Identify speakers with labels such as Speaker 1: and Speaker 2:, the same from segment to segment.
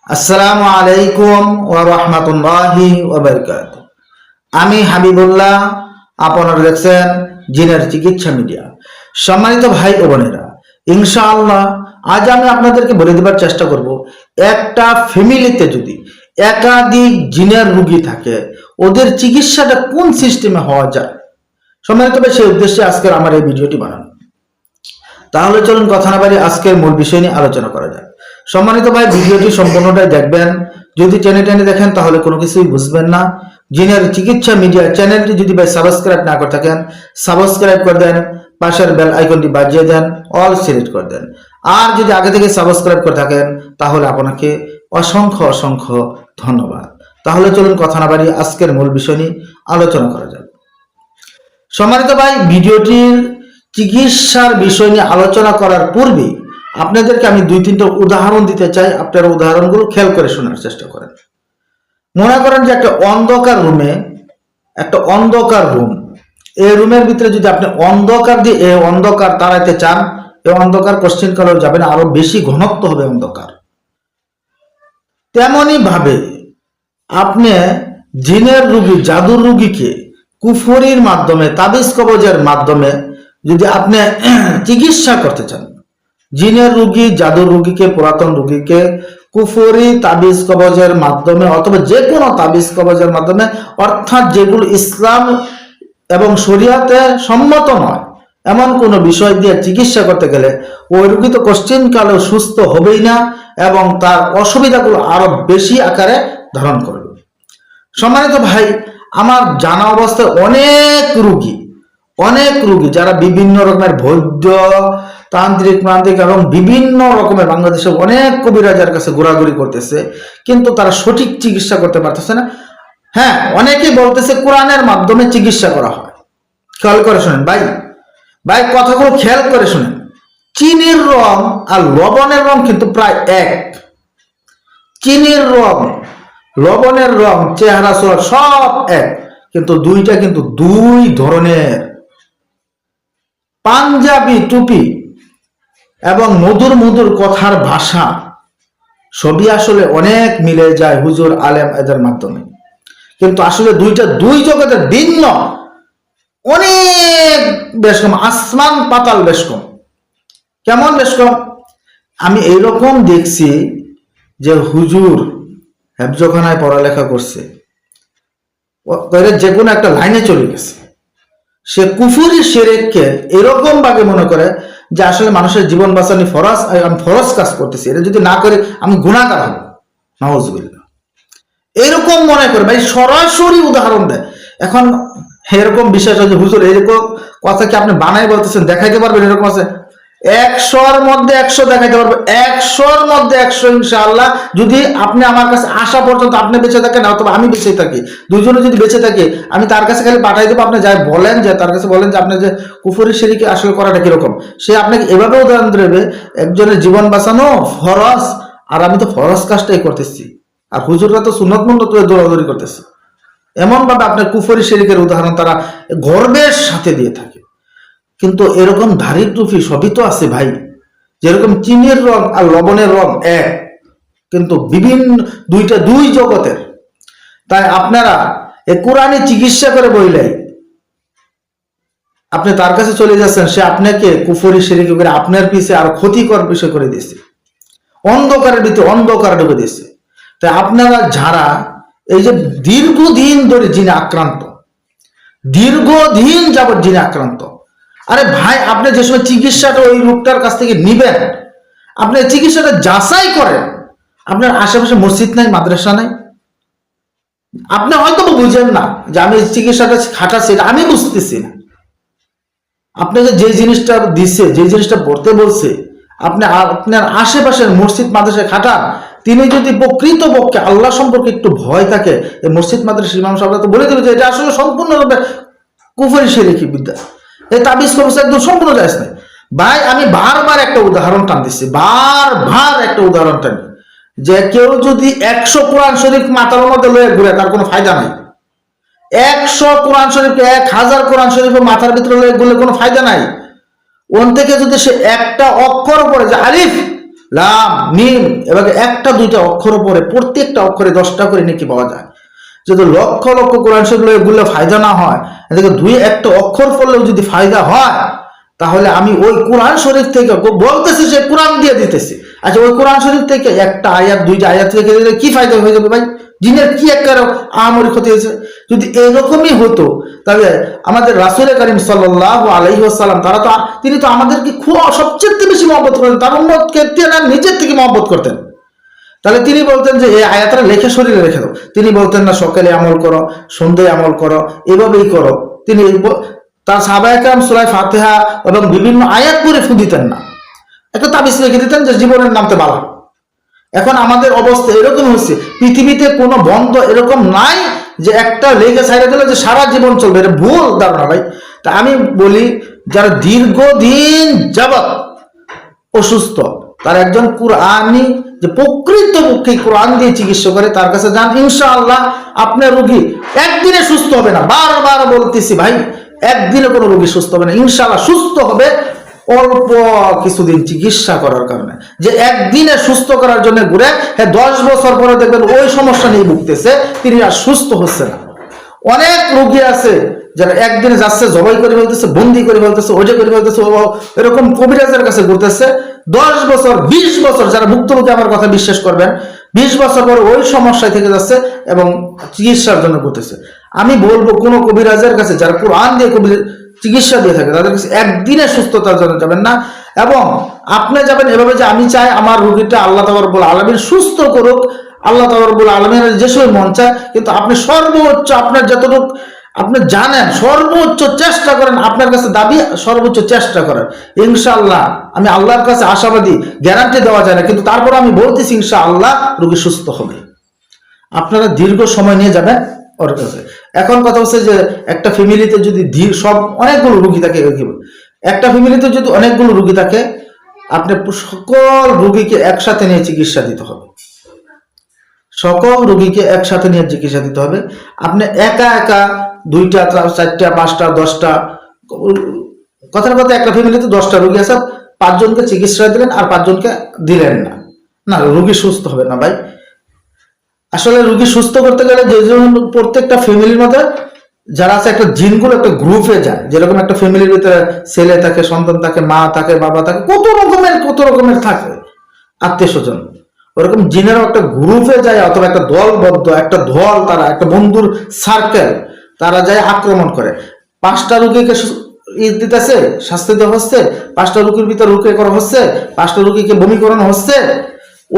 Speaker 1: আসসালামু আলাইকুম ওয়া রাহমাতুল্লাহি ওয়া বারাকাতুহু। আমি হাবিবুল্লাহ, আপনারা দেখছেন জিনের চিকিৎসা মিডিয়া। সম্মানিত ভাই ও বোনেরা, ইনশাআল্লাহ আজ আমি আপনাদেরকে বলে দেবার চেষ্টা করব, একটা ফ্যামিলিতে যদি একাধিক জিনের রোগী থাকে, ওদের চিকিৎসাটা কোন সিস্টেমে হওয়া যায়। সম্মানিত ভাই, সেই উদ্দেশ্যে আজকের আমার এই ভিডিওটি বানানো। তাহলে চলুন কথা না বাড়ি আজকের মূল বিষয় নিয়ে আলোচনা করা যায়। সম্মানিত ভাই, ভিডিওটি সম্পূর্ণটাই দেখবেন। যদি টেনে টেনে দেখেন তাহলে কোনো কিছুই বুঝবেন না। জিনের চিকিৎসা মিডিয়া চ্যানেলটি যদি ভাই সাবস্ক্রাইব না করে থাকেন, সাবস্ক্রাইব করে দেন, পাশের বেল আইকনটি বাজিয়ে দেন, অল সিলেক্ট করে দেন। আর যদি আগে থেকে সাবস্ক্রাইব করে থাকেন তাহলে আপনাকে অসংখ্য অসংখ্য ধন্যবাদ। তাহলে চলুন কথা না বাড়ি আজকের মূল বিষয় নিয়ে আলোচনা করা যাক। সম্মানিত ভাই, ভিডিওটির চিকিৎসার বিষয় নিয়ে আলোচনা করার পূর্বে আপনাদেরকে আমি 2-3টা উদাহরণ দিতে চাই। আপনারা উদাহরণগুলো খেয়াল করে শোনার চেষ্টা করেন। মনে করেন যে একটা অন্ধকার রুম, এই রুমের ভিতরে যদি আপনি অন্ধকার দিয়ে এই অন্ধকার তাড়াইতে চান, এই অন্ধকার কোশ্চেন কালেও যাবে না, আরো বেশি ঘনত্ব হবে অন্ধকার। তেমনি ভাবে আপনি জিনের রোগী, জাদুর রোগীকে কুফরির মাধ্যমে, তাবিজ কবজের মাধ্যমে যদি আপনি চিকিৎসা করতে চান, জিনের রোগী, জাদুর রোগীকে, পুরাতন রোগীকে কুফরি তাবিজ কবজের মাধ্যমে অথবা যে কোনো তাবিজ কবজের মাধ্যমে, অর্থাৎ যেগুলো ইসলাম এবং শরিয়াতে সম্মত নয় এমন কোনো বিষয় দিয়ে চিকিৎসা করতে গেলে ওই রোগী তো কোশ্চিন কালেও সুস্থ হবেই না এবং তার অসুবিধাগুলো আরো বেশি আকারে ধারণ করবে। সম্মানিত ভাই, আমার জানা অবস্থায় অনেক রোগী যারা বিভিন্ন রকমের বৈদ্য, তান্ত্রিক এবং বিভিন্ন রকমের বাংলাদেশে অনেক কবিরাজের কাছে ঘোরাঘুরি করতেছে, কিন্তু তারা সঠিক চিকিৎসা করতে পারতেছে না। হ্যাঁ, অনেকেই বলতেছে কোরআনের মাধ্যমে চিকিৎসা করা হয়। খেয়াল করে শোনেন ভাই, কথাগুলো খেয়াল করে শোনেন। চিনির রং আর লবণের রং কিন্তু প্রায় এক। চিনির রং, লবণের রং, চেহারা সোরা সব এক, কিন্তু দুইটা কিন্তু দুই ধরনের। পাঞ্জাবি টুপি এবং মধুর মধুর কথার ভাষা সবই আসলে অনেক মিলে যায় হুজুর, আলেম এদের মাধ্যমে, কিন্তু আসলে দুইটা দুই জগতের ভিন্ন, অনেক বেশ কম, আসমান পাতাল বেশ কম। কেমন বেশ কম? আমি এইরকম দেখছি যে হুজুর হেফজখানায় পড়ালেখা করছে, যে কোনো একটা লাইনে চলে গেছে, সে কুফরি শিরককে এরকম ভাবে মনে করে যে আসলে মানুষের জীবন বাঁচানো ফরজ, আমি ফরজ কাজ করতেছি, এটা যদি না করে আমি গুনাহগার হব, নাউজুবিল্লাহ, এরকম মনে করে ভাই। সরাসরি উদাহরণ দেয়। এখন এরকম বিষয় যে হুজুর এরকম কথা কি আপনি বানাই বলতেছেন, দেখাইতে পারবেন? এরকম আছে 100-র মধ্যে 100 দেখাইতে পারবো, 100-র মধ্যে 100 ইনশাআল্লাহ। যদি আপনি আমার কাছে আসা পর্যন্ত আপনি বেঁচে থাকেন অথবা আমি বেঁচে থাকি, দুজনে যদি বেঁচে থাকি, আমি তার কাছে খালি পাঠাই দেবো। আপনি যাই বলেন, যে তার কাছে বলেন যে আপনি যে কুফরি শিরকে আসলে করাটা কিরকম, সে আপনাকে এভাবে উদাহরণ দেবে, একজনের জীবন বাঁচানো ফরজ, আর আমি তো ফরজ কাজটাই করতেছি, আর হুজুররা তো সুন্নত মন্নত দৌড়াদৌড়ি করতেছে। এমন ভাবে আপনার কুফরি শিরকের উদাহরণ তারা গর্বের সাথে দিয়ে থাকে। কিন্তু এরকম ধারির টুপি সবই তো আছে ভাই, যেরকম চিনির রং আর লবণের রং এক, কিন্তু বিভিন্ন দুই জগতের। তাই আপনারা এ কোরআনে চিকিৎসা করে বইলাই আপনি তার কাছে চলে যাচ্ছেন, সে আপনাকে কুফরি শিরক করে আপনার পিছে আরো ক্ষতিকর বিষয় করে দিচ্ছে, অন্ধকারের ভিতরে অন্ধকার ঢুকে দিচ্ছে। তাই আপনারা যারা এই যে দীর্ঘদিন ধরে জিনে আক্রান্ত, দীর্ঘদিন যাবৎ জিনে আক্রান্ত, আরে ভাই, আপনি যে সময় চিকিৎসাটা ওই রোগটার কাছ থেকে নিবেন, আপনি চিকিৎসাটা যাচাই করেন। আপনার আশেপাশে মসজিদ নাই, মাদ্রাসা নাই, আপনি হয়তো বুঝেন না যে আমি চিকিৎসাটা খাটাচ্ছি, এটা আমি বুঝতেছি না। আপনাকে যে জিনিসটা দিচ্ছে, যে জিনিসটা পড়তে বলছে, আপনি আপনার আশেপাশের মসজিদ মাদ্রাসায় খাটান। তিনি যদি প্রকৃতপক্ষে আল্লাহ সম্পর্কে একটু ভয় থাকে, এই মসজিদ মাদ্রাসার ইমাম সাহেবরা তো বলে দেবে যে এটা আসলে সম্পূর্ণরূপে কুফরি শিরকি বিদ্যা, এই তাবিজ কবজ একদম সম্পূর্ণ জায়েজ নাই। ভাই, আমি বারবার একটা উদাহরণ টান দিচ্ছি, যে কেউ যদি 100 কোরআন শরীফ মাথার মধ্যে লয়ে ঘুরে, তার কোনো ফায়দা নাই। 100 কোরআন শরীফকে 1000 কোরআন শরীফের মাথার ভিতরে লয়ে ঘুরলে কোনো ফায়দা নাই। ওন থেকে যদি সে একটা অক্ষর পড়ে, যে আলিফ লাম মিম এভাবে একটা দুইটা অক্ষর পরে প্রত্যেকটা অক্ষরে 10টা করে নেকি পাওয়া যায়। যদি লক্ষ লক্ষ কোরআন শরীফ বললে ফায়দা না হয়, এদিকে দুই একটা অক্ষর পড়লেও যদি ফায়দা হয়, তাহলে আমি ওই কোরআন শরীফ থেকে বলতেছি সে কোরআন দিয়ে দিতেছি। আচ্ছা ওই কোরআন শরীফ থেকে একটা আয়াত দুইটা আয়াত থেকে দিলে কি ফায়দা হয়ে যাবে ভাই? জিনের কি একটা আহামরি ক্ষতি হয়েছে? যদি এরকমই হতো তাহলে আমাদের রাসূল করিম সাল্লাল্লাহু আলাইহি ওয়াসাল্লাম তিনি তো আমাদেরকে খুব সবচেয়ে বেশি মহব্বত করতেন, তার উম্মতকে তিনি নিজের থেকে মহব্বত করতেন। তাহলে তিনি বলতেন যে এই আয়াতটা লেখে শরীরে রেখে দাও। তিনি বলতেন না সকালে আমল করো, সন্ধ্যায় আমল করো, এভাবেই করো। তিনি তার সাহাবায়ে কেরাম সূরা ফাতিহা এবং বিভিন্ন আয়াত পড়ে ফু দিতেন না, একটা তাবিজ লিখে দিতেন যে জীবনের নামতে বালা। এখন আমাদের অবস্থা এরকম হচ্ছে, পৃথিবীতে কোনো বন্ধ এরকম নাই যে একটা লেগে ছাইড়ে দিলে যে সারা জীবন চলবে, এটা ভুল ধারণা ভাই। তা আমি বলি যারা দীর্ঘদিন যাবত অসুস্থ, তার একজন কুরআনি যে প্রকৃতপক্ষে কোরআন দিয়ে চিকিৎসা করে তার কাছে যান, ইনশাআল্লাহ আপনার রোগী একদিনে সুস্থ হবে না। বারবার বলতেছি ভাই, একদিনে কোনো রোগী সুস্থ হবে না, ইনশাআল্লাহ সুস্থ হবে অল্প কিছুদিন চিকিৎসা করার কারণে। যে একদিনে সুস্থ করার জন্য ঘুরে 10 বছর পরে দেখবেন ওই সমস্যা নিয়ে ভুগতেছে, তিনি আর সুস্থ হচ্ছে না। অনেক রোগী আছে যারা একদিনে যাচ্ছে, জবাই করে ফেলতেছে, বন্দি করে ফেলতেছে, ওজে করে ফেলতেছে, এরকম কবিরাজের কাছে ঘুরতেছে। 10 বছর 20 বছর যারা ভুক্তভোগী আমার কথা বিশ্বাস করবেন, 20 বছর পরে ওই সমস্যায় থেকে যাচ্ছে এবং চিকিৎসার জন্য ঘুরতেছে। আমি বলবো কোন কবিরাজের কাছে যারা কোরআন দিয়ে চিকিৎসা দিয়ে থাকে তাদের কাছে একদিনে সুস্থতার জন্য যাবেন না। এবং আপনি যাবেন এভাবে যে আমি চাই আমার রোগীটা আল্লাহ তাআলা রব্বুল আলামিন সুস্থ করুক, আল্লাহ তাআলা রব্বুল আলামিনের যেসব মন চায়, কিন্তু আপনি সর্বোচ্চ আপনার যতটুকু আপনি জানেন সর্বোচ্চ চেষ্টা করেন, আপনার কাছে দাবি সর্বোচ্চ চেষ্টা করেন। ইনশাআল্লাহ আমি আল্লাহর কাছে আশাবাদী, গ্যারান্টি দেওয়া যায় না, কিন্তু তারপর আমি বলতেছি ইনশাআল্লাহ রোগী সুস্থ হবে। আপনারা দীর্ঘ সময় নিয়ে যাবেন ওর কাছে। এখন কথা হচ্ছে যে একটা ফ্যামিলিতে যদি সব অনেকগুলো রোগী থাকে, একটা ফ্যামিলিতে যদি অনেকগুলো রোগী থাকে, আপনি সকল রোগীকে একসাথে নিয়ে চিকিৎসা দিতে হবে। সকল রোগীকে একসাথে নিয়ে চিকিৎসা দিতে হবে। আপনি একা একা 2টা 4টা 5টা 10টা, কথার কথা একটা ফ্যামিলিতে 10টা রোগী আছে, 5 জনকে চিকিৎসা দিলেন আর 5 জনকে দিলেন না, না রোগী সুস্থ হবে না ভাই। আসলে রোগী সুস্থ করতে গেলে যে প্রত্যেকটা ফ্যামিলির মধ্যে যারা আছে একটা জিনগুলো একটা গ্রুপে যায়, যেরকম একটা ফ্যামিলির ভিতরে ছেলে থাকে, সন্তান থাকে, মা থাকে, বাবা থাকে, কত রকমের থাকে আত্মীয় স্বজন, ওরকম জিনেরও একটা গ্রুপে যায় অথবা একটা দলবদ্ধ একটা দল, তারা একটা বন্ধুর সার্কেল, তারা যায় আক্রমণ করে। 5টা রোগীকে দিতেছে, শাস্তি দেওয়া হচ্ছে, 5টা রোগীর ভিতরে রুকে করা হচ্ছে, 5টা রোগীকে বমি করানো হচ্ছে।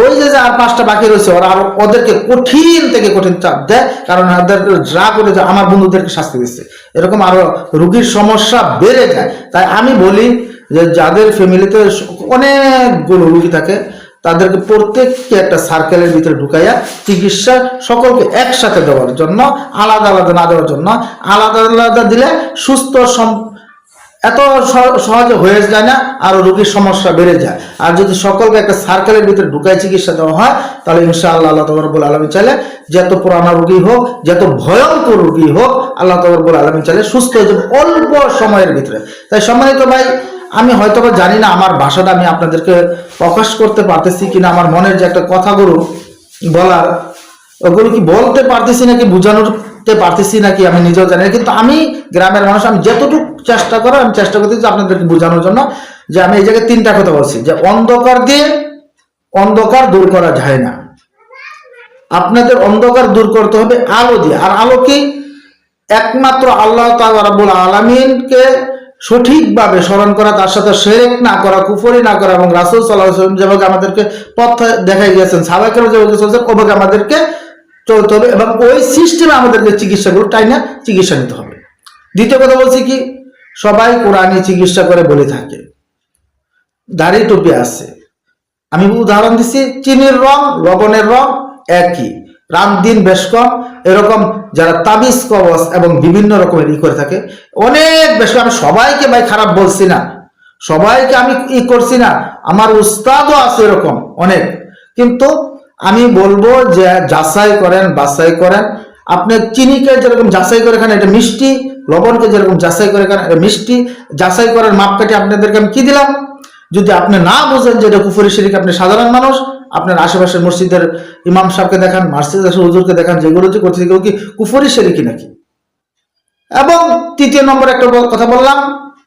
Speaker 1: ওই যে আর 5টা বাকি রয়েছে ওরা আর ওদেরকে কঠিন থেকে কঠিন চাপ দেয়, কারণ ওদেরকে যা করে যে আমার বন্ধুদেরকে শাস্তি দিচ্ছে, এরকম আরো রোগীর সমস্যা বেড়ে যায়। তাই আমি বলি যে যাদের ফ্যামিলিতে অনেকগুলো রোগী থাকে তাদেরকে প্রত্যেককে একটা সার্কেলের ভিতরে ঢুকাইয়া চিকিৎসা সকলকে একসাথে দেওয়ার জন্য, আলাদা আলাদা না দেওয়ার জন্য। আলাদা আলাদা দিলে সুস্থ এত সহজে হয়ে যায় না, আর রোগীর সমস্যা বেড়ে যায়। আর যদি সকলকে একটা সার্কেলের ভিতরে ঢুকাই চিকিৎসা দেওয়া হয়, তাহলে ইনশাআল্লাহ আল্লাহ তাআলা রব্বুল আলামিন চাইলে যত পুরানা রোগী হোক, যত ভয়ঙ্কর রোগী হোক, আল্লাহ তাআলা রব্বুল আলামিন চাইলে সুস্থ হয়ে যাবে অল্প সময়ের ভিতরে। তাই সম্মানিত ভাই, আমি হয়তো জানি না আমার ভাষাটা আমি আপনাদেরকে প্রকাশ করতে পারতেছি কিনা, আমার মনের যে একটা কথাগুলো বলার, ওগুলো কি বলতে পারতেছি নাকি বুঝানোতে পারতেছি নাকি আমি নিজেও জানি না। কিন্তু আমি গ্রামের মানুষ, আমি যতটুকু চেষ্টা করো আমি চেষ্টা করতেছি আপনাদেরকে বোঝানোর জন্য। যে আমি এই জায়গায় 3টা কথা বলছি, যে অন্ধকার দিয়ে অন্ধকার দূর করা যায় না, আপনাদের অন্ধকার দূর করতে হবে আলো দিয়ে। আর আলো কি? একমাত্র আল্লাহ তাআলা রাব্বুল আলামিনকে সঠিকভাবে স্মরণ করা, তার সাথে শিরক না করা, কুফরি না করা, এবং রাসূল সাল্লাল্লাহু আলাইহি ওয়াসাল্লাম যেভাবে আমাদেরকে পথ দেখাই গিয়েছেন, সাহাবায়ে কেরাম যেভাবে চলছেন, ওভাবে আমাদেরকে চলতে হবে এবং ওই সিস্টেমে আমাদেরকে চিকিৎসাগুলো টাইনা চিকিৎসা নিতে হবে। দ্বিতীয় কথা বলছি কি, সবাই কোরআনি চিকিৎসা করে বলে থাকে, দাড়ি টুপি আছে। আমি উদাহরণ দিচ্ছি, চিনির রং লবণের রং একই, রাত দিন বেশ কম, এরকম যারা তাবিজ কবজ এবং বিভিন্ন রকমের করে থাকে অনেক বেশি। আমি সবাইকে ভাই খারাপ বলছি না, সবাইকে আমি করছি না, আমার উস্তাদও আছে এরকম অনেক, কিন্তু আমি বলবো যে যাচাই করেন, বাছাই করেন। আপনি চিনিকে যেরকম যাচাই করে খান, এটা মিষ্টি, লবণকে যেরকম যাচাই করে খান, এটা মিষ্টি। যাচাই করার মাপকাঠি আপনাদেরকে আমি কি দিলাম? যদি আপনি না বোঝেন যে এটা কুফরি শিরিক, আপনি সাধারণ মানুষ, আপনার আশেপাশের মসজিদের ইমাম সাহেবকে দেখান, মসজিদের হুজুরকে দেখান, যেগুলো যে করছে সেগুলো কি কুফরি শিরিকি নাকি। এবং তৃতীয় নম্বর একটা কথা বললাম,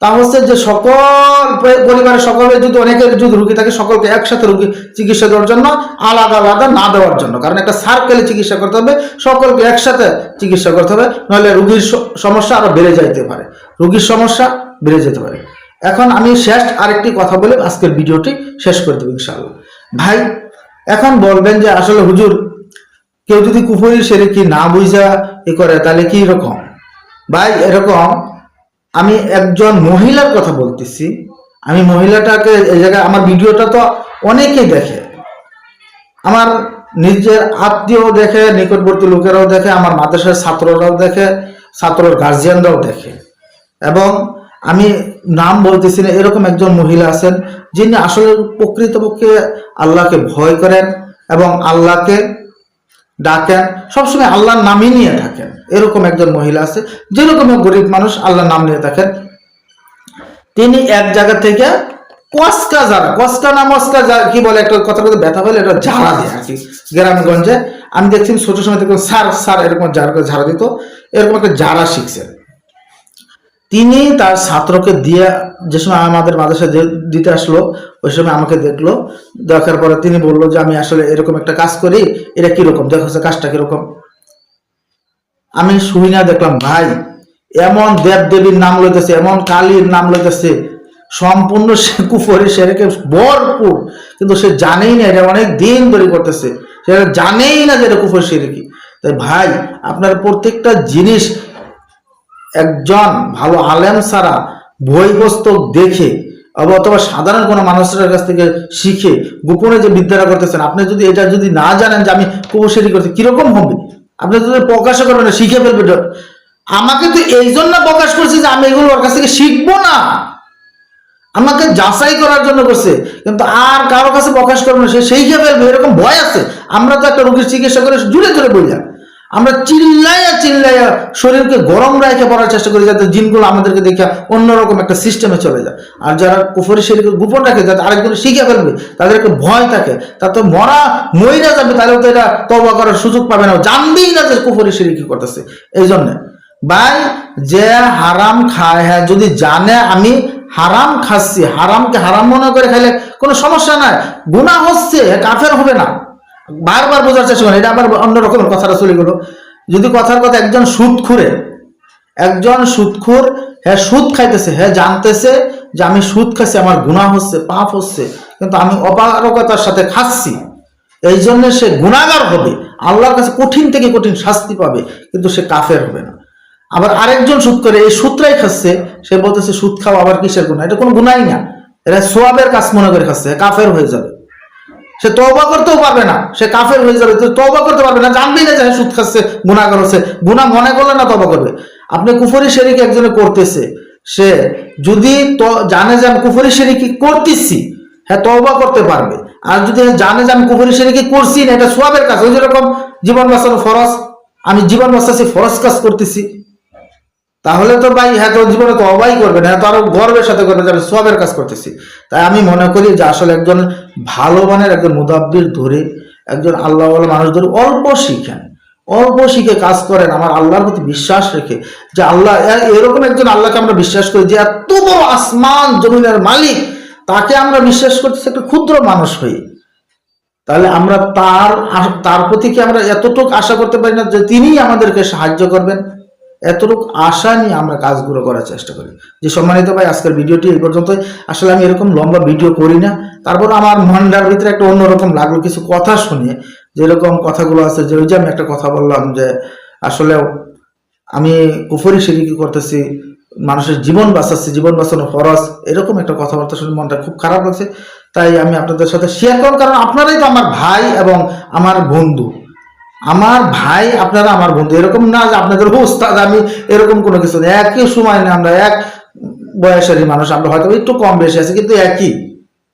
Speaker 1: তা হচ্ছে যে সকল পরিবারের সকলে যদি অনেকের যদি রুগী থাকে, সকলকে একসাথে রুগী চিকিৎসা দেওয়ার জন্য, আলাদা আলাদা না দেওয়ার জন্য। কারণ একটা সার্কেলে চিকিৎসা করতে হবে, সকলকে একসাথে চিকিৎসা করতে হবে, নাহলে রুগীর সমস্যা আরো বেড়ে যাইতে পারে, রুগীর সমস্যা বেড়ে যেতে পারে। এখন আমি শেষ আরেকটি কথা বলে আজকের ভিডিওটি শেষ করে দেবো ইনশাআল্লাহ। ভাই এখন বলবেন যে আসলে হুজুর, কেউ যদি কুফরি শিরকি না বুঝা এ করে তাহলে কি রকম? ভাই এরকম, আমি একজন মহিলার কথা বলতেছি। আমি মহিলাটাকে এই জায়গায়, আমার ভিডিওটা তো অনেকেই দেখে, আমার নিজের আত্মীয় দেখে, নিকটবর্তী লোকেরাও দেখে, আমার মাদ্রাসার ছাত্ররাও দেখে, ছাত্রর গার্জিয়ানরাও দেখে। এবং আমি নাম বলতেছি না, এরকম একজন মহিলা আছেন যিনি আসলে প্রকৃতপক্ষে আল্লাহকে ভয় করেন এবং আল্লাহকে ডাকেন, সবসময় আল্লাহর নামই নিয়ে থাকেন। এরকম একজন মহিলা আছে, যেরকম গরিব মানুষ আল্লাহর নাম নিয়ে থাকেন। তিনি এক জায়গা থেকে কসকা না মস্কা কি বলে একটা কথা বলতে ব্যথা বলে, এটা ঝাড়া দেয় আর কি গ্রামগঞ্জে। আমি দেখছি ছোট সময় থেকে স্যার এরকম ঝাড়া দিত, এরকম একটা ঝাড়া শিখছে। তিনি তার ছাত্রকে দিয়ে, যে সময় আমাদের মাদ্রাসায় দিতে আসলো, ওই সময় আমাকে দেখলো, দেখার পরে তিনি বললো যে আমি আসলে এরকম একটা কাজ করি, এটা কিরকম, দেখো কাজটা কিরকম। আমি শুই না, দেখলাম ভাই এমন দেব দেবীর নাম লইতেছে, এমন কালীর নাম লইতেছে, সম্পূর্ণ সে কুফরি শিরকে ভরপুর, কিন্তু সে জানেই না, এটা অনেক দিন ধরে করতেছে, সে জানেই না যে এটা কুফরি শিরকি। তাই ভাই আপনার প্রত্যেকটা জিনিস একজন ভালো আলেম ছাড়া, বই পুস্তক দেখে অথবা সাধারণ কোনো মানুষের কাছ থেকে শিখে গোপনে যে বিদ্যাটা করতেছেন, আপনি যদি এটা যদি না জানেন যে আমি কুফরি শিরক করতে, কিরকম হবে? আপনি যদি প্রকাশ করবেন না, শিখে ফেলবেন। আমাকে তো এই জন্য প্রকাশ করছে যে আমি এগুলো ওর কাছ থেকে শিখবো না, আমাকে যাচাই করার জন্য করছে, কিন্তু আর কারো কাছে প্রকাশ করবো না, সে শিখে ফেলবে এরকম ভয় আছে। আমরা তো একটা রোগীর চিকিৎসা করে জুড়ে জুড়ে বললাম, আমরা চিল্লাইয়া শরীরকে গরম রাখে পড়ার চেষ্টা করি, যাতে জিনগুলো আমাদেরকে দেখে অন্যরকম একটা সিস্টেমে চলে যায়। আর যারা কুফরি শিরকে গোপন রাখে, যাতে আরেকজন শিখে ফেলবে, তাদেরকে ভয় থাকে, তা তো মইরা যাবে, তাহলে তো এটা তওবা করার সুযোগ পাবে না, জানবেই না যে কুফরি শিরকি করতেছে। এই জন্য ভাই, যে হারাম খায়, হ্যাঁ যদি জানে আমি হারাম খাচ্ছি, হারামকে হারাম মনে করে খাইলে কোনো সমস্যা নাই, গুনাহ হচ্ছে, কাফের হবে না। বারবার বোঝার চেষ্টা করেন, এটা আবার অন্যরকমের কথাটা চলে গেল। যদি কথার কথা একজন সুদখোর, হ্যাঁ সুদ খাইতেছে, হ্যাঁ জানতেছে যে আমি সুদ খাচ্ছি, আমার গুনাহ হচ্ছে, পাপ হচ্ছে, কিন্তু আমি অপারগতার সাথে খাচ্ছি, এই জন্য সে গুনাহগার হবে, আল্লাহর কাছে কঠিন থেকে কঠিন শাস্তি পাবে, কিন্তু সে কাফের হবে না। আবার আরেকজন সুদ করে, এই সুদটাই খাচ্ছে, সে বলতেছে সুদ খাওয়া আবার কিসের গুনাহ, এটা কোনো গুনাহই না, এটা সোয়াবের কাজ মনে করে খাচ্ছে, কাফের হয়ে যাবে। সে তওবা করতেও পারবে না, সে কাফের হয়ে যাবে, তওবা করতে পারবে না, জানবেই না যে সুদ খাচ্ছে, গুনাহগার হচ্ছে, গুনাহ মনে করলে না তওবা করবে। আপনি কুফরি শিরকি একজনে করতেছে, সে যদি জানে যে আমি কুফরি শিরকি করতেছি, হ্যাঁ তওবা করতে পারবে। আর যদি জানে যে আমি কুফরি শিরকি করছি না, এটা সোয়াবের কাজ, ওই যেরকম জীবন বাঁচানো ফরজ, আমি জীবন বাঁচাচ্ছি, ফরজ কাজ করতেছি, তাহলে তো ভাই হ্যাঁ তোর জীবনে তো অবাই করবে না, তো আরো গর্বের সাথে করবে যে আমি সবের কাজ করতেছি। তাই আমি মনে করি যে আসলে একজন ভালো মানের একজন মুদাব্বির ধরে, একজন আল্লাহ মানুষ ধরে অল্প শিখে কাজ করেন, আমার আল্লাহর প্রতি বিশ্বাস রেখে, যে আল্লাহ এরকম একজন আল্লাহকে আমরা বিশ্বাস করি যে এত বড় আসমান জমিনের মালিক, তাকে আমরা বিশ্বাস করতেছি একটা ক্ষুদ্র মানুষ হয়ে, তাহলে আমরা তার প্রতি কি আমরা এতটুকু আশা করতে পারি না যে তিনিই আমাদেরকে সাহায্য করবেন? এতটুকু আশা নিয়ে আমরা কাজগুলো করার চেষ্টা করি। যে সম্মানিত ভাই, আজকের ভিডিওটি এই পর্যন্তই। আসলে আমি এরকম লম্বা ভিডিও করি না, তারপর আমার মনটার ভিতরে একটা অন্যরকম লাগলো কিছু কথা শুনে, যেরকম কথাগুলো আছে, যে ওই যে আমি একটা কথা বললাম যে আসলে আমি কুফরি শিরকি করতেছি, মানুষের জীবন বাঁচাচ্ছি, জীবন বাঁচানো ফরজ, এরকম একটা কথাবার্তা শুনে মনটা খুব খারাপ লাগছে। তাই আমি আপনাদের সাথে শেয়ার করলাম, কারণ আপনারাই তো আমার ভাই এবং আমার বন্ধু, আমার ভাই আপনারা আমার বন্ধু, এরকম না যে আপনাদের উস্তাদ আমি, এরকম কোনো কিছু নেই। একই সময় না, আমরা এক বয়সেরই মানুষ, আমরা হয়তো একটু কম বেশি আছি, কিন্তু একই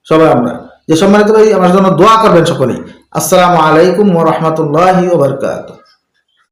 Speaker 1: সবাই আমরা। যে সম্মানিত ভাই, আমার জন্য দোয়া করবেন সকলেই। আসসালামু আলাইকুম ওয়া রাহমাতুল্লাহি ওয়া বারাকাতুহু।